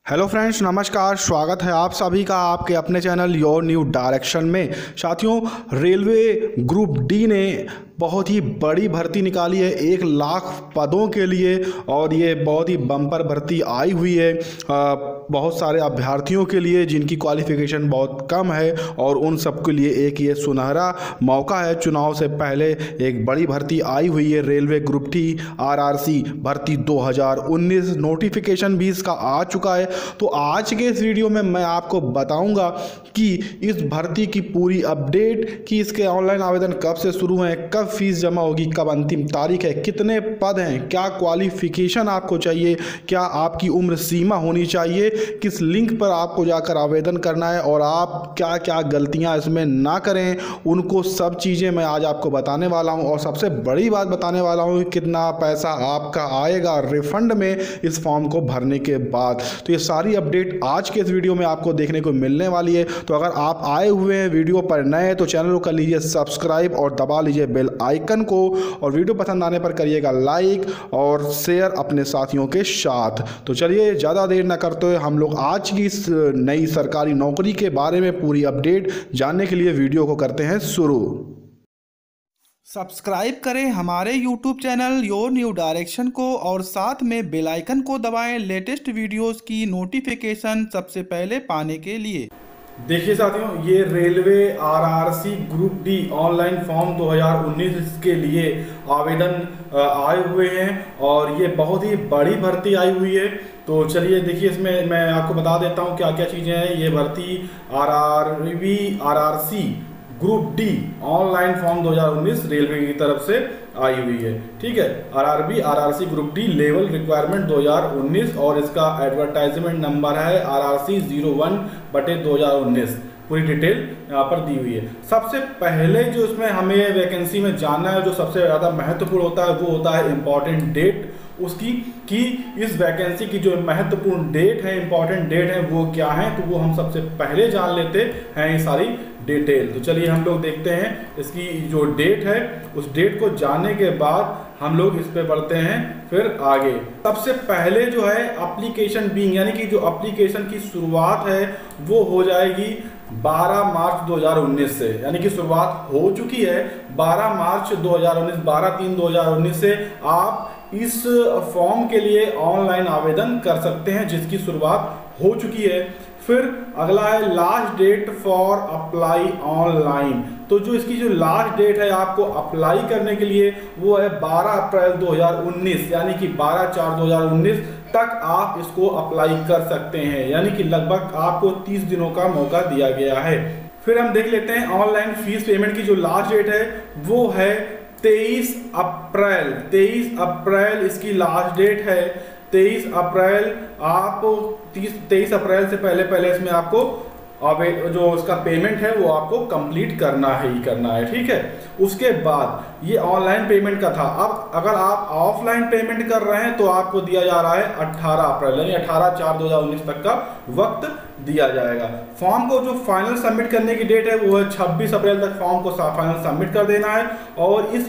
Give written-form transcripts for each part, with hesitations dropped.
Hello friends, नमस्कार। स्वागत है आप सभी का आपके अपने चैनल योर न्यू डायरेक्शन में। साथियों, रेलवे ग्रुप डी ने बहुत ही बड़ी भर्ती निकाली है 1 लाख पदों के लिए, और ये बहुत ही बम्पर भर्ती आई हुई है बहुत सारे अभ्यर्थियों के लिए जिनकी क्वालिफिकेशन बहुत कम है, और उन सबके लिए एक ये सुनहरा मौका है। चुनाव से पहले एक बड़ी भर्ती आई हुई है, रेलवे ग्रुप डी आरआरसी भर्ती 2019। नोटिफिकेशन भी इसका आ चुका है। तो आज के इस वीडियो में मैं आपको बताऊंगा कि इस भर्ती की पूरी अपडेट, कि इसके ऑनलाइन आवेदन कब से शुरू हैं, कब फीस जमा होगी, कब अंतिम तारीख है, कितने पद हैं, क्या क्वालिफिकेशन आपको चाहिए, क्या आपकी उम्र सीमा होनी चाहिए, किस लिंक पर आपको जाकर आवेदन करना है, और आप क्या क्या गलतियां इसमें ना करें, उनको सब चीज़ें मैं आज आपको बताने वाला हूं। और सबसे बड़ी बात बताने वाला हूं कि कितना पैसा आपका आएगा रिफंड में इस फॉर्म को भरने के बाद। तो ये सारी अपडेट आज के इस वीडियो में आपको देखने को मिलने वाली है। तो अगर आप आए हुए हैं वीडियो पर नए, तो चैनल को कर लीजिए सब्सक्राइब और दबा लीजिए बेल आइकन को, और वीडियो पसंद आने पर करिएगा लाइक और शेयर अपने साथियों के साथ। तो चलिए ज़्यादा देर न करते हुए हम लोग आज की इस नई सरकारी नौकरी के बारे में पूरी अपडेट जानने के लिए वीडियो को करते हैं शुरू। सब्सक्राइब करें हमारे YouTube channel your new direction को, और साथ में बेल आइकन को दबाएं लेटेस्ट वीडियोस की नोटिफिकेशन सबसे पहले पाने के लिए। देखिए साथियों, ये railway RRC group D online form 2019 के लिए आवेदन आए हुए हैं, और ये बहुत ही बड़ी भर्ती आई हुई है। तो चलिए देखिए, इसमें मैं आपको बता देता हूँ क्या क्या चीज़ें हैं। ये भर्ती RRC group D online form 2019 railway की तरफ से आई हुई है। ठीक है, RRC group D level requirement 2019, और इसका एडवर्टाइजमेंट नंबर है RRC 01/2019। पूरी डिटेल यहाँ पर दी हुई है। सबसे पहले जो इसमें हमें वैकेंसी में जानना है, जो सबसे ज़्यादा महत्वपूर्ण होता है, वो होता है इम्पॉर्टेंट डेट उसकी, कि इस वैकेंसी की जो महत्वपूर्ण डेट है, इंपॉर्टेंट डेट है, वो क्या है। तो वो हम सबसे पहले जान लेते हैं ये सारी डिटेल। तो चलिए हम लोग देखते हैं इसकी जो डेट है, उस डेट को जानने के बाद हम लोग इस पे बढ़ते हैं फिर आगे। सबसे पहले जो है एप्लीकेशन बीइंग, यानी कि जो एप्लीकेशन की शुरुआत है वो हो जाएगी 12 मार्च 2019 से, यानी कि शुरुआत हो चुकी है 12 मार्च 2019, 12/3/2019 से आप इस फॉर्म के लिए ऑनलाइन आवेदन कर सकते हैं, जिसकी शुरुआत हो चुकी है। फिर अगला है last date for apply online. तो जो इसकी जो लास्ट डेट है आपको अप्लाई करने के लिए, वो है 12 अप्रैल 2019, यानी कि 12/4/2019 तक आप इसको अप्लाई कर सकते हैं, यानी कि लगभग आपको 30 दिनों का मौका दिया गया है। फिर हम देख लेते हैं ऑनलाइन फीस पेमेंट की जो लास्ट डेट है, वो है 23 अप्रैल। 23 अप्रैल इसकी लास्ट डेट है। 23 अप्रैल आप 23 अप्रैल से पहले इसमें आपको जो उसका पेमेंट है वो आपको कंप्लीट करना ही करना है। ठीक है, उसके बाद ये ऑनलाइन पेमेंट का था। अब अगर आप ऑफलाइन पेमेंट कर रहे हैं तो आपको दिया जा रहा है 18 अप्रैल, यानी 18/4/2019 तक का वक्त दिया जाएगा। फॉर्म को जो फाइनल सबमिट करने की डेट है वो है 26 अप्रैल तक फॉर्म को फाइनल सबमिट कर देना है, और इस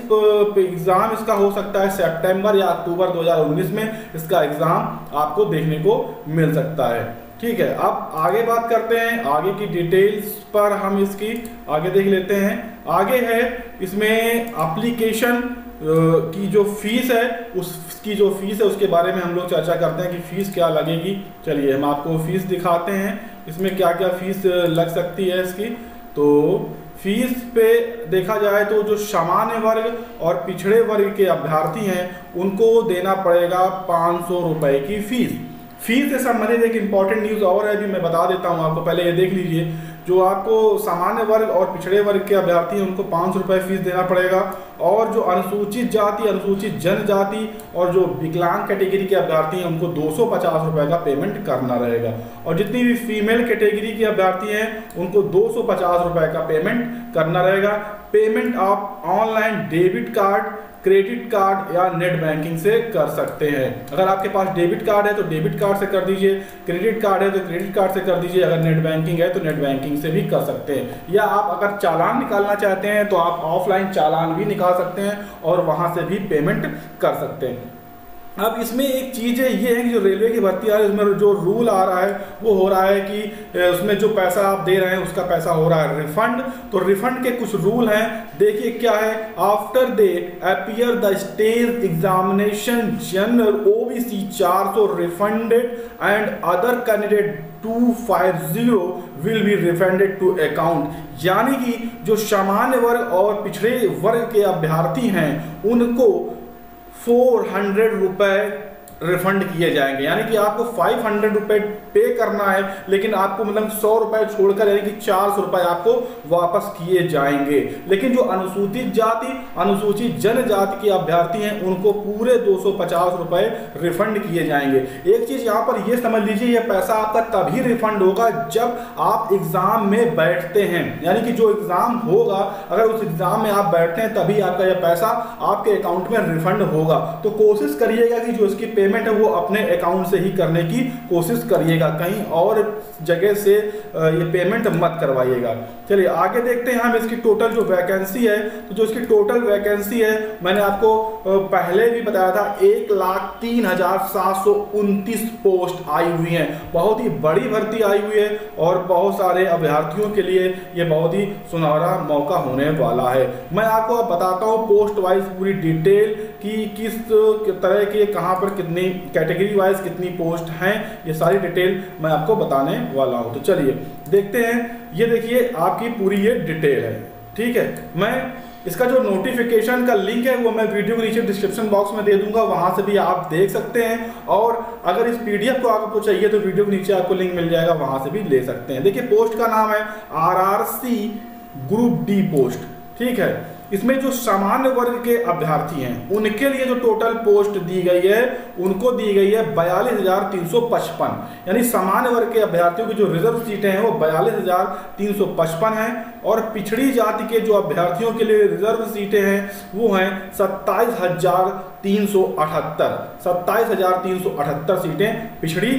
एग्जाम इसका हो सकता है सितंबर या अक्टूबर 2019 में इसका एग्जाम आपको देखने को मिल सकता है। ठीक है, अब आगे बात करते हैं, आगे की डिटेल्स पर हम इसकी आगे देख लेते हैं। आगे है इसमें एप्लीकेशन की जो फीस है, उसकी जो फीस है उसके बारे में हम लोग चर्चा करते हैं कि फीस क्या लगेगी। चलिए हम आपको फीस दिखाते हैं, इसमें क्या क्या फीस लग सकती है इसकी। तो फीस पे देखा जाए तो जो सामान्य वर्ग और पिछड़े वर्ग के अभ्यर्थी हैं उनको देना पड़ेगा 500 रुपए की फीस। फीस से संबंधित एक इंपॉर्टेंट न्यूज़ और है, भी मैं बता देता हूं आपको, पहले ये देख लीजिए। जो आपको सामान्य वर्ग और पिछड़े वर्ग के अभ्यर्थी हैं उनको 500 रुपये फीस देना पड़ेगा, और जो अनुसूचित जाति, अनुसूचित जनजाति और जो विकलांग कैटेगरी के अभ्यर्थी हैं उनको 250 रुपये का पेमेंट करना रहेगा, और जितनी भी फीमेल कैटेगरी के अभ्यर्थी हैं उनको 250 रुपये का पेमेंट करना रहेगा। पेमेंट आप online debit card, credit card या नेट बैंकिंग से कर सकते हैं। अगर आपके पास डेबिट कार्ड है तो डेबिट कार्ड से कर दीजिए, क्रेडिट कार्ड है तो क्रेडिट कार्ड से कर दीजिए, अगर नेट बैंकिंग है तो नेट बैंकिंग से भी कर सकते हैं। या आप अगर चालान निकालना चाहते हैं तो आप ऑफलाइन चालान भी निकाल सकते हैं और वहां से भी पेमेंट कर सकते हैं। अब इसमें एक चीज़ है ये है कि जो रेलवे की भर्ती आ रही है उसमें जो रूल आ रहा है वो हो रहा है कि उसमें जो पैसा आप दे रहे हैं उसका पैसा हो रहा है रिफंड। तो रिफंड के कुछ रूल हैं, देखिए क्या है। After they appear the stage examination general OBC 400 refunded and other candidate 250 will be refunded to account. यानी कि जो सामान्य वर्ग और पिछड़े वर्ग के अभ्यर्थी हैं उनको 400 रुपए रिफंड किए जाएंगे। यानी कि आपको 500 रुपए पे करना है, लेकिन आपको मतलब 100 रुपए छोड़कर यानी कि 400 रुपए आपको वापस किए जाएंगे। लेकिन जो अनुसूचित जाति अनुसूचित जनजाति के अभ्यर्थी हैं उनको पूरे 250 रुपए रिफंड किए जाएंगे। एक चीज यहाँ पर ये समझ लीजिए, ये पैसा आपका तभी रिफंड होगा जब आप एग्जाम में बैठते हैं। यानी कि जो एग्जाम होगा अगर उस एग्जाम में आप बैठते हैं तभी आपका यह पैसा आपके अकाउंट में रिफंड होगा। तो कोशिश करिएगा कि जो इसकी पेमेंट है वो अपने अकाउंट से ही करने की कोशिश करिएगा, कहीं और जगह से ये पेमेंट मत करवाइएगा। चलिए आगे देखते हैं हम इसकी टोटल जो वैकेंसी है। तो जो इसकी टोटल वैकेंसी है मैंने आपको पहले भी बताया था 1,03,729 पोस्ट आई हुई हैं। बहुत ही बड़ी भर्ती आई हुई है और बहुत सारे अभ्यर्थियों के लिए ये बहुत ही सुनहरा मौका होने वाला है। मैं आपको अब बताता हूँ पोस्ट वाइज पूरी डिटेल कि किस तरह के कहाँ पर कितनी कैटेगरी वाइज कितनी पोस्ट हैं, ये सारी डिटेल मैं आपको बताने वाला हूँ। तो चलिए देखते हैं। ये देखिए आपकी पूरी ये डिटेल है, ठीक है। मैं इसका जो नोटिफिकेशन का लिंक है वो मैं वीडियो के नीचे डिस्क्रिप्शन बॉक्स में दे दूंगा, वहां से भी आप देख सकते हैं। और अगर इस पीडीएफ को आपको चाहिए तो वीडियो के नीचे आपको लिंक मिल जाएगा, वहां से भी ले सकते हैं। देखिए पोस्ट का नाम है आरआरसी ग्रुप डी पोस्ट, ठीक है। इसमें जो सामान्य वर्ग के अभ्यर्थी हैं उनके लिए जो टोटल पोस्ट दी गई है उनको दी गई है 42,355। यानी सामान्य वर्ग के अभ्यर्थियों की जो रिजर्व सीटें हैं वो 42,355 हैं और पिछड़ी जाति के जो अभ्यर्थियों के लिए रिजर्व सीटें हैं वो हैं 27,378। 27,378 सीटें पिछड़ी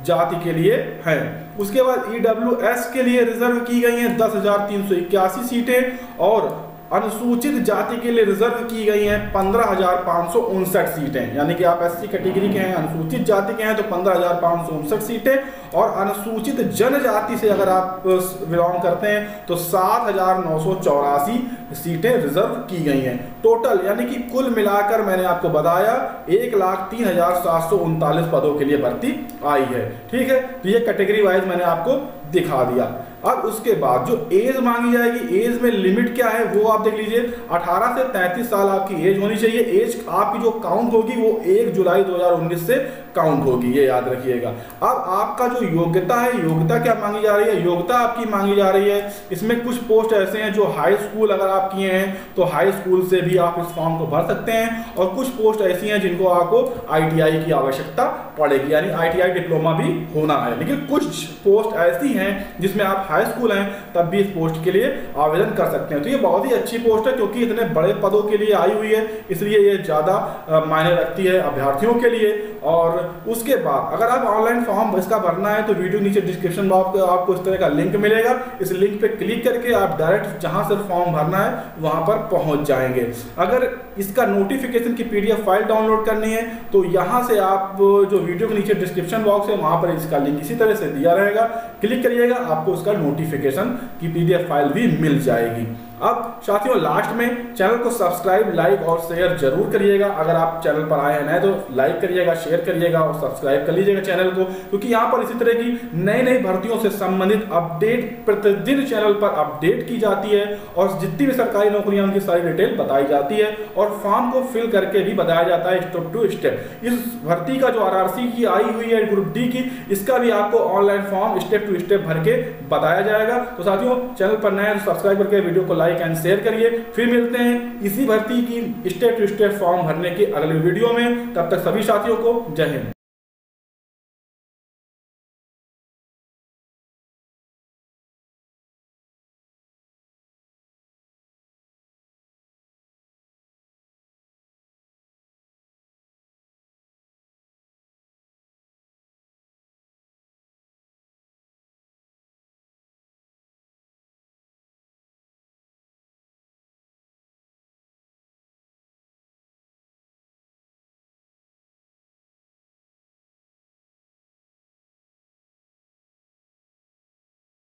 जाति के लिए हैं। उसके बाद ईडब्ल्यूएस के लिए रिजर्व की गई हैं 10,381 सीटें और अनुसूचित जाति के लिए रिजर्व की गई हैं 15,559 सीटें। यानी कि आप एससी कैटेगरी के हैं, अनुसूचित जाति के हैं तो 15,559 सीटें और अनुसूचित जनजाति से अगर आप बिलोंग करते हैं तो 7,984 सीटें रिजर्व की गई हैं टोटल। यानी कि कुल मिलाकर मैंने आपको बताया 1,03,739 पदों के लिए भर्ती आई है, ठीक है। तो ये कैटेगरी वाइज मैंने आपको दिखा दिया। अब उसके बाद जो एज मांगी जाएगी, एज में लिमिट क्या है वो आप देख लीजिए। 18 से 33 साल आपकी एज होनी चाहिए। एज आपकी जो काउंट होगी वो 1 जुलाई 2019 से काउंट होगी, ये याद रखिएगा। अब आपका जो योग्यता है, योग्यता क्या मांगी जा रही है? योग्यता आपकी मांगी जा रही है, इसमें कुछ पोस्ट ऐसे हैं जो हाई स्कूल अगर आप किए हैं तो हाई स्कूल से भी आप इस फॉर्म को भर सकते हैं और कुछ पोस्ट ऐसी हैं जिनको आपको आईटीआई की आवश्यकता पड़ेगी, यानी आईटीआई डिप्लोमा भी होना है। लेकिन कुछ पोस्ट ऐसी हैं जिसमें आप हाई स्कूल हैं तब भी इस पोस्ट के लिए आवेदन कर सकते हैं। तो ये बहुत ही अच्छी पोस्ट है क्योंकि इतने बड़े पदों के लिए आई हुई है, इसलिए ये ज़्यादा मायने रखती है अभ्यर्थियों के लिए। और उसके बाद अगर आप ऑनलाइन फॉर्म इसका भरना है तो वीडियो नीचे डिस्क्रिप्शन बॉक्स में आपको इस तरह का लिंक मिलेगा। इस लिंक पे क्लिक करके आप डायरेक्ट जहां से फॉर्म भरना है वहां पर पहुंच जाएंगे। अगर इसका नोटिफिकेशन की पीडीएफ फाइल डाउनलोड करनी है तो यहां से आप जो वीडियो के नीचे डिस्क्रिप्शन बॉक्स है वहां पर इसका लिंक इसी तरह से दिया रहेगा, क्लिक करिएगा, आपको उसका नोटिफिकेशन की पीडीएफ फाइल भी मिल जाएगी। अब साथियों लास्ट में चैनल को सब्सक्राइब, लाइक और शेयर जरूर करिएगा। अगर आप चैनल पर आए हैं नए तो लाइक करिएगा, शेयर करिएगा और सब्सक्राइब कर लीजिएगा चैनल को, क्योंकि यहाँ पर इसी तरह की नई नई भर्तियों से संबंधित अपडेट प्रतिदिन चैनल पर अपडेट की जाती है और जितनी भी सरकारी नौकरियां उनकी सारी डिटेल बताई जाती है और फॉर्म को फिल करके भी बताया जाता है स्टेप टू स्टेप। इस भर्ती का जो आरआरसी की आई हुई है ग्रुप डी की, इसका भी आपको online form step to step भर के बताया जाएगा। तो साथियों चैनल पर नए हैं तो सब्सक्राइब करके वीडियो को लाइक एंड शेयर करिए। फिर मिलते हैं इसी भर्ती की स्टेप टू स्टेप फॉर्म भरने के अगले वीडियो में। तब तक सभी साथियों को जय हिंद।